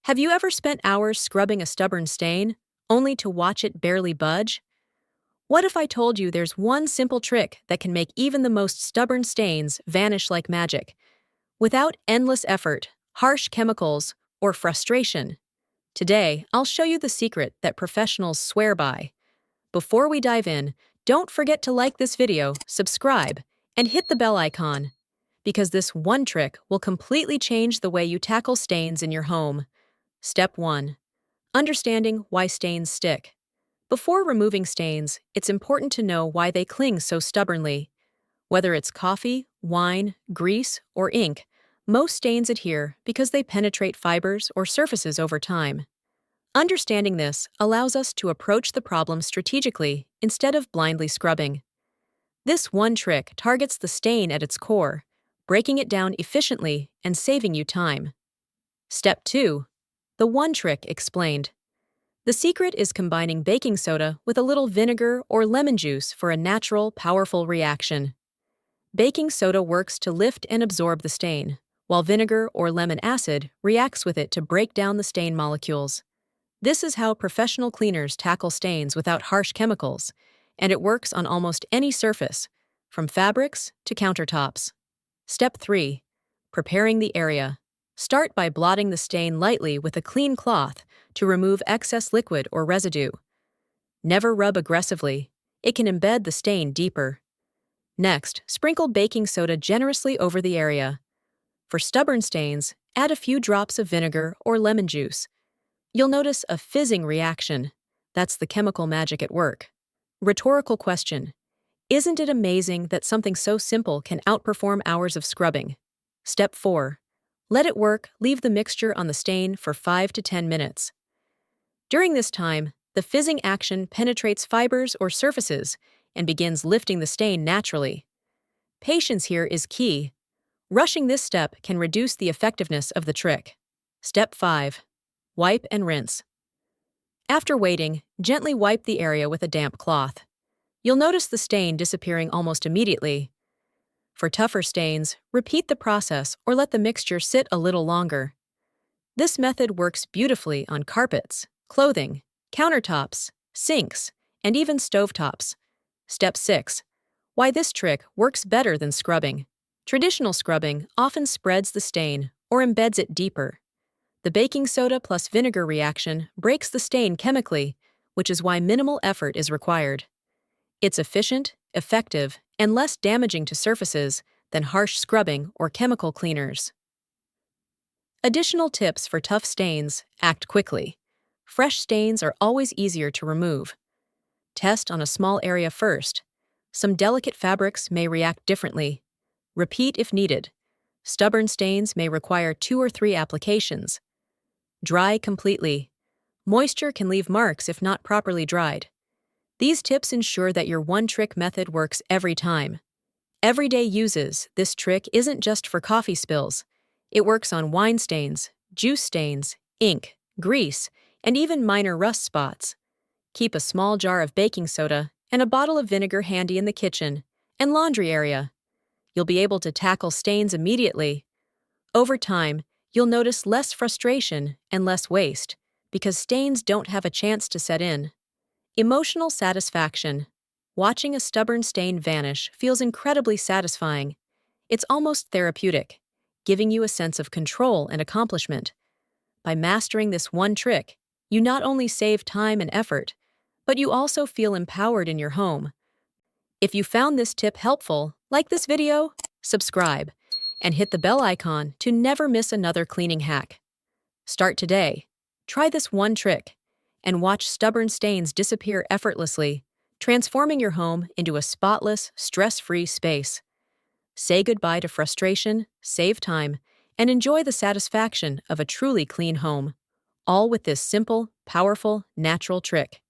Have you ever spent hours scrubbing a stubborn stain, only to watch it barely budge? What if I told you there's one simple trick that can make even the most stubborn stains vanish like magic, without endless effort, harsh chemicals, or frustration? Today, I'll show you the secret that professionals swear by. Before we dive in, don't forget to like this video, subscribe, and hit the bell icon, because this one trick will completely change the way you tackle stains in your home. Step 1. Understanding why stains stick. Before removing stains, it's important to know why they cling so stubbornly. Whether it's coffee, wine, grease, or ink, most stains adhere because they penetrate fibers or surfaces over time. Understanding this allows us to approach the problem strategically instead of blindly scrubbing. This one trick targets the stain at its core, breaking it down efficiently and saving you time. Step 2. The one trick explained. The secret is combining baking soda with a little vinegar or lemon juice for a natural, powerful reaction. Baking soda works to lift and absorb the stain, while vinegar or lemon acid reacts with it to break down the stain molecules. This is how professional cleaners tackle stains without harsh chemicals, and it works on almost any surface, from fabrics to countertops. Step 3. Preparing the area. Start by blotting the stain lightly with a clean cloth to remove excess liquid or residue. Never rub aggressively. It can embed the stain deeper. Next, sprinkle baking soda generously over the area. For stubborn stains, add a few drops of vinegar or lemon juice. You'll notice a fizzing reaction. That's the chemical magic at work. Rhetorical question. Isn't it amazing that something so simple can outperform hours of scrubbing? Step 4. Let it work, leave the mixture on the stain for 5 to 10 minutes. During this time, the fizzing action penetrates fibers or surfaces and begins lifting the stain naturally. Patience here is key. Rushing this step can reduce the effectiveness of the trick. Step 5. Wipe and rinse. After waiting, gently wipe the area with a damp cloth. You'll notice the stain disappearing almost immediately. For tougher stains, repeat the process or let the mixture sit a little longer. This method works beautifully on carpets, clothing, countertops, sinks, and even stovetops. Step 6. Why this trick works better than scrubbing. Traditional scrubbing often spreads the stain or embeds it deeper. The baking soda plus vinegar reaction breaks the stain chemically, which is why minimal effort is required. It's efficient, effective, and less damaging to surfaces than harsh scrubbing or chemical cleaners. Additional tips for tough stains: act quickly. Fresh stains are always easier to remove. Test on a small area first. Some delicate fabrics may react differently. Repeat if needed. Stubborn stains may require 2 or 3 applications. Dry completely. Moisture can leave marks if not properly dried. These tips ensure that your one-trick method works every time. Everyday uses: this trick isn't just for coffee spills. It works on wine stains, juice stains, ink, grease, and even minor rust spots. Keep a small jar of baking soda and a bottle of vinegar handy in the kitchen and laundry area. You'll be able to tackle stains immediately. Over time, you'll notice less frustration and less waste, because stains don't have a chance to set in. Emotional satisfaction. Watching a stubborn stain vanish feels incredibly satisfying. It's almost therapeutic, giving you a sense of control and accomplishment. By mastering this one trick, you not only save time and effort, but you also feel empowered in your home. If you found this tip helpful, like this video, subscribe, and hit the bell icon to never miss another cleaning hack. Start today. Try this one trick and watch stubborn stains disappear effortlessly, transforming your home into a spotless, stress-free space. Say goodbye to frustration, save time, and enjoy the satisfaction of a truly clean home, all with this simple, powerful, natural trick.